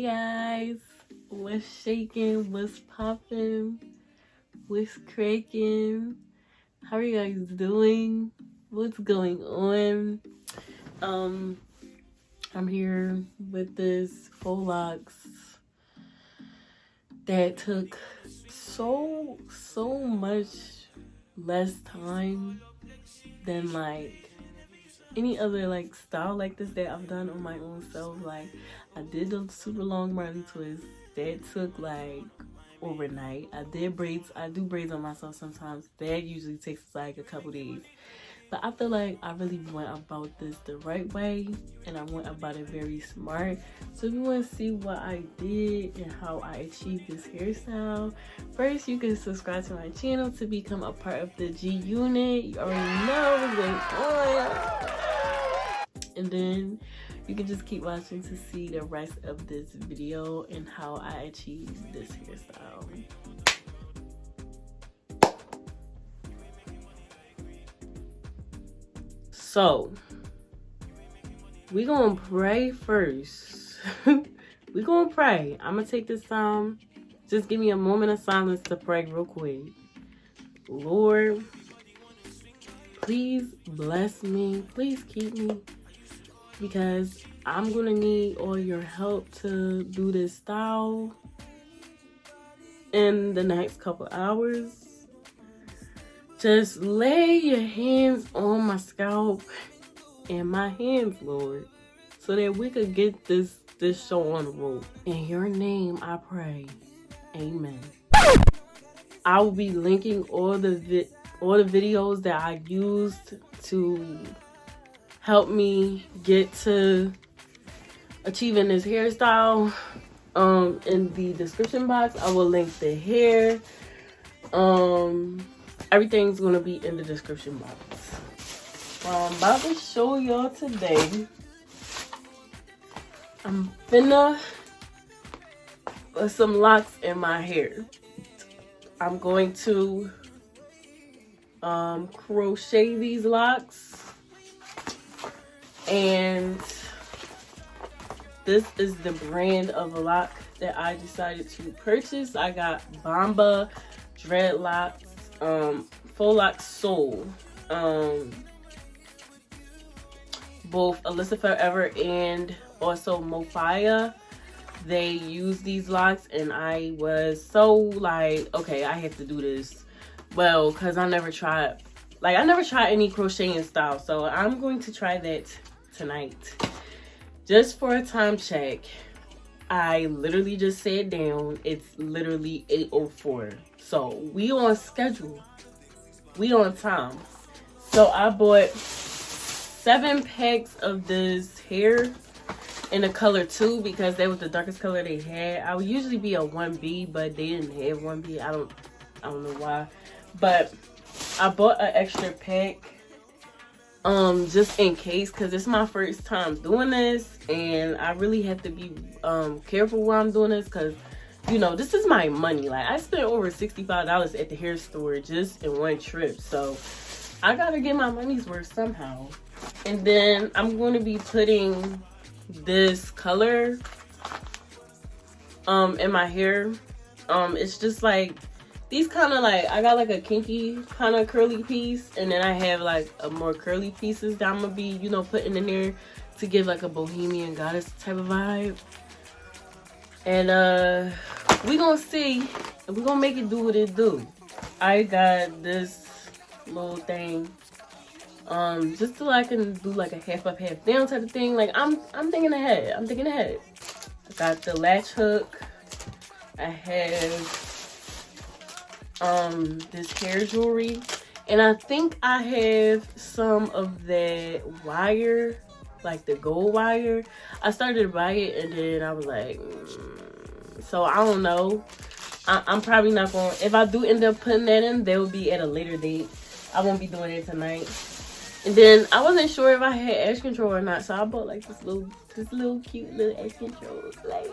guys, what's shaking, what's popping, what's cracking, how are you guys doing, what's going on? I'm here with this Faux Locs that took so much less time than like any other like style like this that I've done on my own self. Like I did the super long Marley twist that took like overnight. I do braids on myself sometimes. That usually takes like a couple days. But I feel like I really went about this the right way and I went about it very smart. So if you want to see what I did and how I achieved this hairstyle, first you can subscribe to my channel to become a part of the G unit. You already know what's going on. And then you can just keep watching to see the rest of this video and how I achieved this hairstyle. So, we gonna pray first. We gonna pray. I'm gonna take this time. Just give me a moment of silence to pray real quick. Lord, please bless me. Please keep me. Because I'm gonna need all your help to do this style in the next couple hours. Just lay your hands on my scalp and my hands, Lord, so that we could get this show on the road. In your name, I pray. Amen. I will be linking all the videos that I used to help me get to achieving this hairstyle. In the description box, I will link the hair. Everything's gonna be in the description box. I'm about to show y'all today. I'm finna put some locks in my hair. I'm going to crochet these locks, and this is the brand of a lock that I decided to purchase. I got Bomba dreadlocks. Faux Locs Soul. Both Alyssa Forever and also Mofaya, they use these locks, and I was so like, okay, I have to do this. Well, because I never tried any crocheting style, so I'm going to try that tonight. Just for a time check, I literally just sat down. It's literally 8:04. So we on schedule. We on time. So I bought 7 packs of this hair in the color 2 because that was the darkest color they had. I would usually be a 1B, but they didn't have 1B. I don't know why. But I bought an extra pack just in case, because it's my first time doing this and I really have to be careful while I'm doing this, because you know, this is my money. Like, I spent over $65 at the hair store just in one trip. So, I gotta get my money's worth somehow. And then, I'm going to be putting this color in my hair. It's just like, these kind of like, I got like a kinky kind of curly piece. And then I have like a more curly pieces that I'm gonna be, you know, putting in there to give like a bohemian goddess type of vibe. And we gonna see, and we gonna make it do what it do. I got this little thing, just so I can do like a half up, half down type of thing. Like I'm thinking ahead. I got the latch hook. I have this hair jewelry, and I think I have some of that wire, like the gold wire. I started to buy it and then I was like, so I don't know. I'm probably not going to, if I do end up putting that in, that will be at a later date. I won't be doing it tonight. And then I wasn't sure if I had edge control or not, so I bought like this little cute little edge control. Like,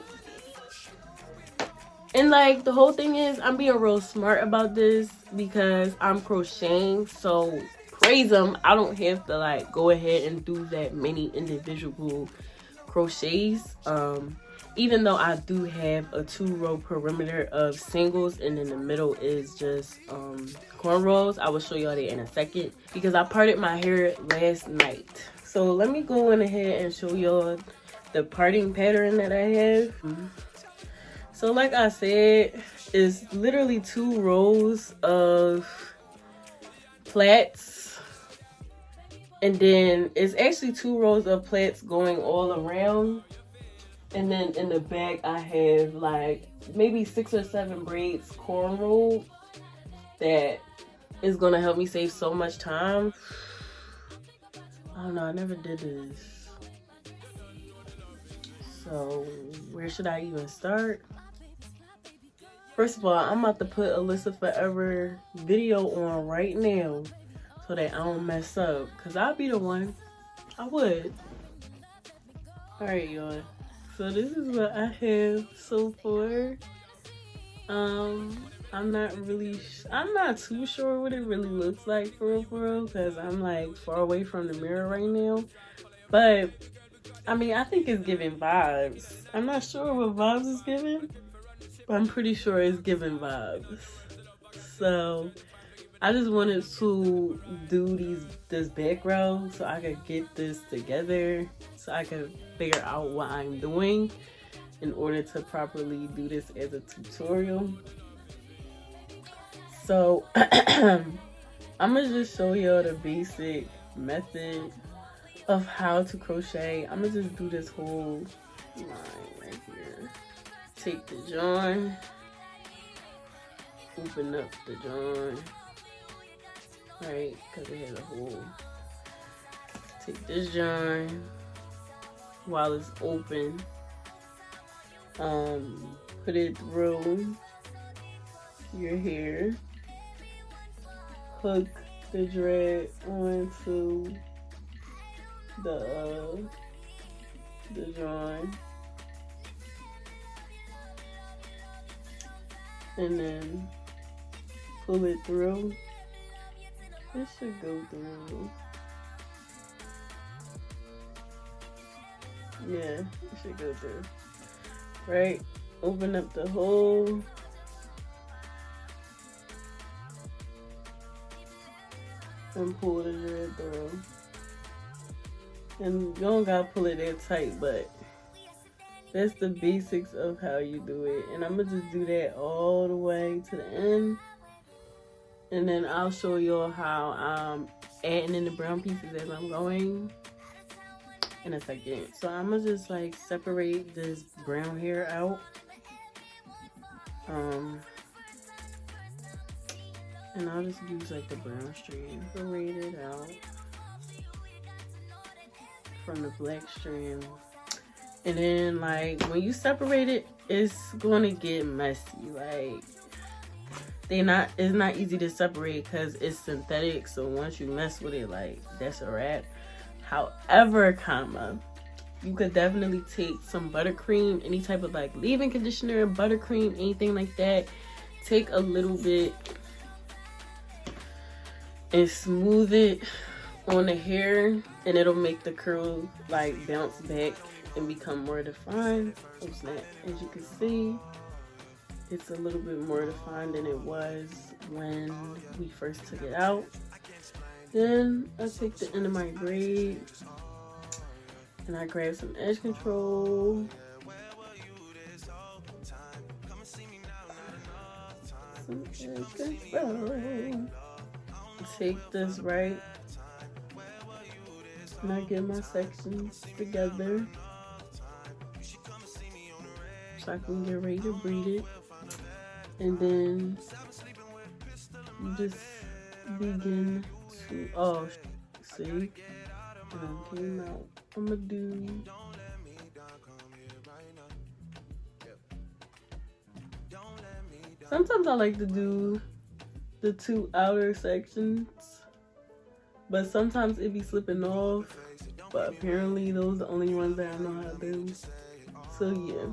and like the whole thing is, I'm being real smart about this because I'm crocheting, so praise them, I don't have to like go ahead and do that many individual crochets. even though I do have a 2-row perimeter of singles, and in the middle is just cornrows. I will show y'all that in a second because I parted my hair last night. So let me go in ahead and show y'all the parting pattern that I have. So like I said, it's literally 2 rows of plaits, and then it's actually 2 rows of plaits going all around. And then in the back, I have like maybe 6 or 7 braids cornrow that is gonna help me save so much time. I don't know, I never did this. So where should I even start? First of all, I'm about to put Alyssa Forever video on right now so that I don't mess up, because I'll be the one. I would. Alright, y'all. So this is what I have so far. I'm not too sure what it really looks like for real, because I'm like far away from the mirror right now. But I mean, I think it's giving vibes. I'm not sure what vibes it's giving, but I'm pretty sure it's giving vibes. So I just wanted to do this background so I could get this together, so I could figure out what I'm doing in order to properly do this as a tutorial. So I'm gonna just show y'all the basic method of how to crochet. I'm gonna just do this whole line right here. Take the yarn, open up the yarn, right, because it has a hole. Take this yarn while it's open, put it through your hair, hook the thread onto the yarn, and then pull it through. It should go through. Yeah, it should go through. Right? Open up the hole. And pull the thread through. And you don't gotta pull it that tight, but that's the basics of how you do it. And I'm gonna just do that all the way to the end. And then I'll show y'all how I'm adding in the brown pieces as I'm going in a second. So I'm gonna just like separate this brown hair out. And I'll just use like the brown strand, separate it out from the black strand. And then like when you separate it, it's gonna get messy. Like it's not easy to separate because it's synthetic. So once you mess with it, like that's a wrap. However, you could definitely take some buttercream, any type of like leave-in conditioner, buttercream, anything like that. Take a little bit and smooth it on the hair, and it'll make the curl like bounce back and become more defined. Oh snap. As you can see, it's a little bit more defined than it was when we first took it out. Then I take the end of my braid and I grab some edge control. Take this right, and I get my sections together so I can get ready to braid it. And then you just begin to, oh, see, and I came out. I'm gonna do sometimes I like to do the 2 outer sections, but sometimes it be slipping off, but apparently those are the only ones that I know how to do. So yeah,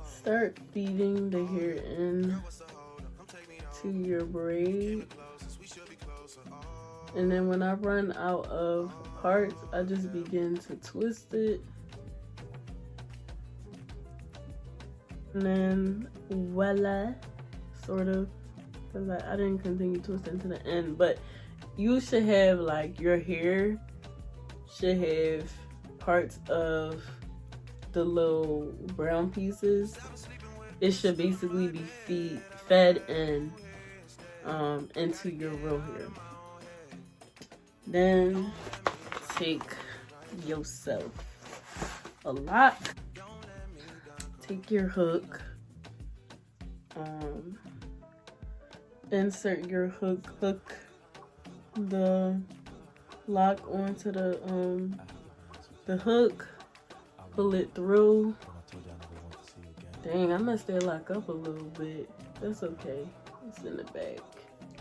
start feeding the hair in to your braid, and then when I run out of parts, I just begin to twist it And then voila, sort of, because I didn't continue twisting to the end, but you should have, like, your hair should have parts of the little brown pieces. It should basically be fed in into your real hair. Then take yourself a lock. Take your hook. Insert your hook the lock onto the hook. Pull it through. Dang, I messed that lock up a little bit. That's okay. It's in the back.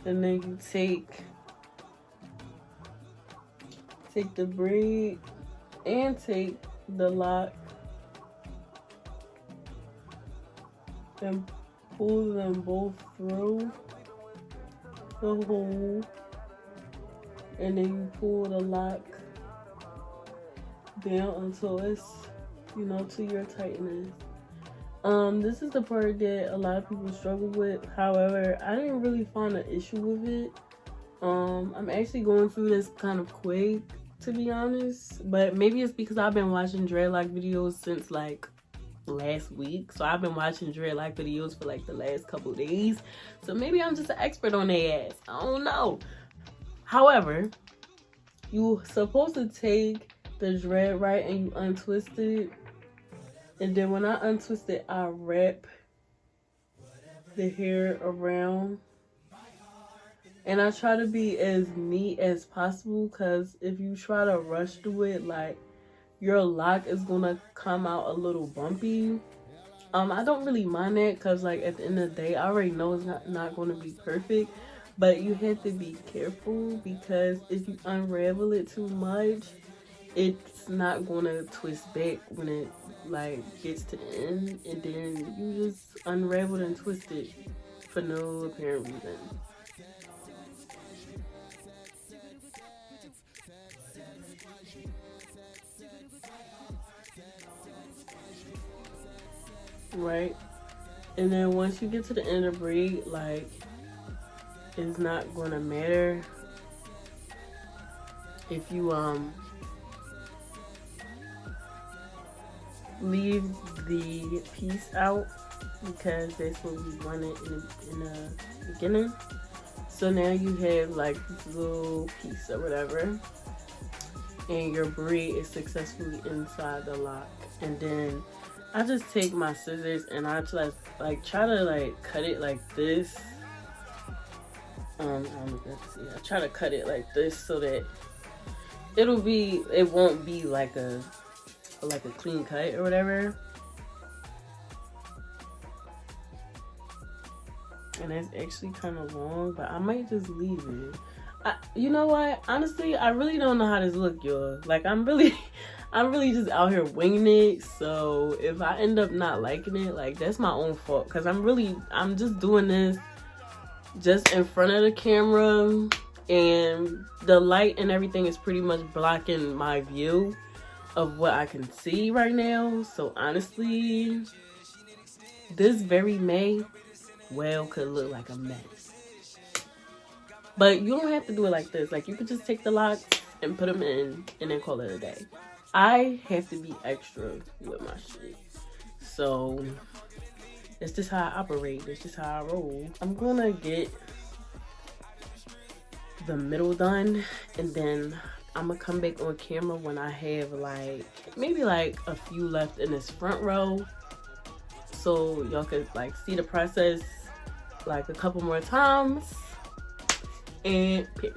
And then you take the braid and take the lock and pull them both through the hole. And then you pull the lock down until it's, you know, to your tightness. This is the part that a lot of people struggle with. However, I didn't really find an issue with it. I'm actually going through this kind of quick, to be honest. But maybe it's because I've been watching dreadlock videos since like last week. So I've been watching dreadlock videos for like the last couple days. So maybe I'm just an expert on their ass. I don't know. However, you're supposed to take the dread right and you untwist it. And then when I untwist it, I wrap the hair around. And I try to be as neat as possible, because if you try to rush through it, like, your lock is gonna come out a little bumpy. I don't really mind that, because like at the end of the day, I already know it's not gonna be perfect. But you have to be careful, because if you unravel it too much, it's not gonna twist back when it like gets to the end, and then you just unravel and twist it for no apparent reason. Right? And then once you get to the end of the braid, like, it's not gonna matter if you leave the piece out, because that's what we wanted in the beginning. So now you have like this little piece or whatever, and your braid is successfully inside the lock. And then I just take my scissors and I just like try to like cut it like this. I don't know if you can see. I try to cut it like this so that it won't be like a clean cut or whatever. And that's actually kind of long, but I might just leave it. You know what? Honestly, I really don't know how this look, y'all. Like, I'm really just out here winging it. So if I end up not liking it, like, that's my own fault. Because I'm just doing this just in front of the camera, and the light and everything is pretty much blocking my view of what I can see right now. So honestly, this very May could look like a mess. But you don't have to do it like this. Like, you could just take the locks and put them in and then call it a day. I have to be extra with my shit. So it's just how I operate. It's just how I roll. I'm gonna get the middle done, and then I'm gonna come back on camera when I have like maybe like a few left in this front row, so y'all could like see the process like a couple more times, and period.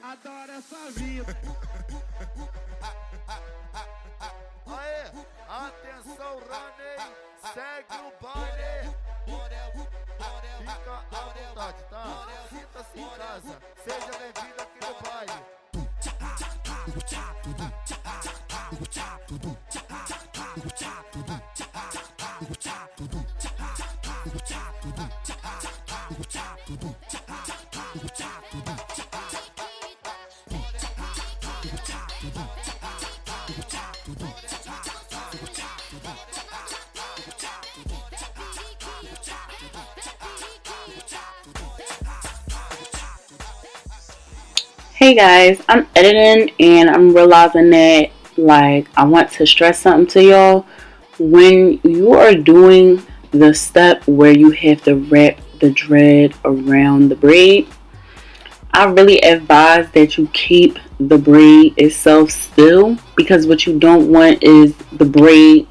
Adoro essa vida. Hey guys, I'm editing and I'm realizing that like I want to stress something to y'all. When you are doing the step where you have to wrap the dread around the braid, I really advise that you keep the braid itself still, because what you don't want is the braid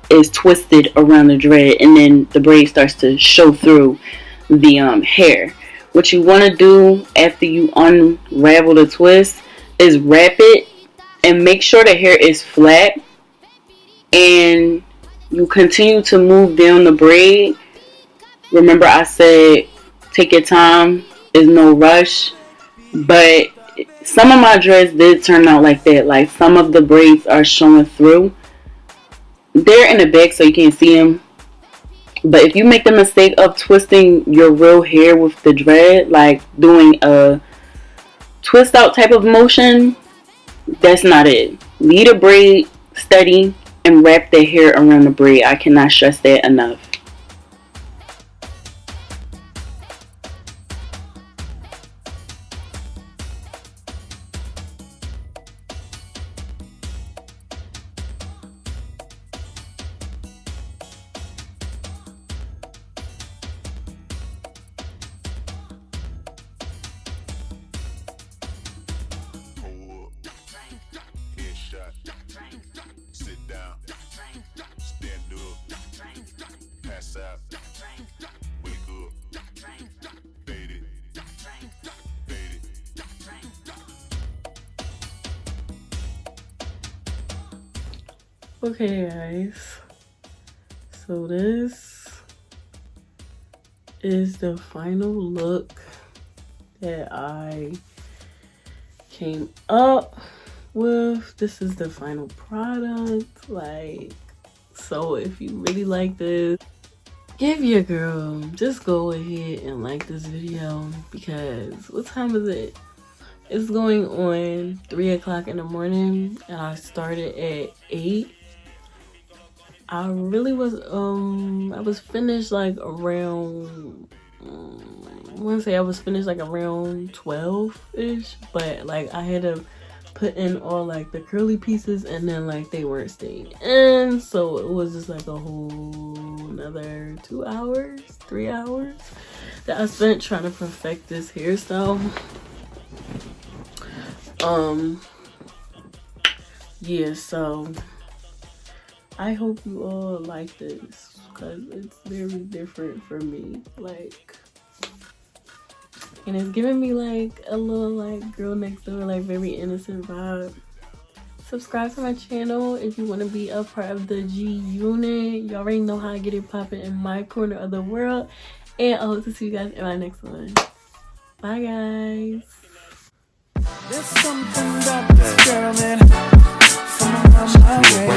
is twisted around the dread and then the braid starts to show through the hair. What you want to do after you unravel the twist is wrap it and make sure the hair is flat, and you continue to move down the braid. Remember I said take your time, there's no rush, but some of my dreads did turn out like that. Like some of the braids are showing through. They're in the back so you can't see them. But if you make the mistake of twisting your real hair with the dread, like doing a twist out type of motion, that's not it. Leave the braid steady and wrap the hair around the braid. I cannot stress that enough. Okay guys, so this is the final look that I came up with. This is the final product. Like, so if you really like this, give your girl, just go ahead and like this video, because what time is it? It's going on 3 o'clock in the morning and I started at 8. I really was I was finished like around I want to say I was finished like around 12ish, but like I had to put in all like the curly pieces and then like they weren't staying in, so it was just like a whole another 2 hours, 3 hours that I spent trying to perfect this hairstyle. Yeah, so I hope you all like this because it's very different for me, like, and it's giving me like a little like girl next door, like very innocent vibe. Subscribe to my channel if you want to be a part of the G unit. You already know how I get it popping in my corner of the world, and I hope to see you guys in my next one. Bye guys. There's something about this girl, man. Someone on my way.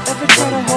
Every try to hold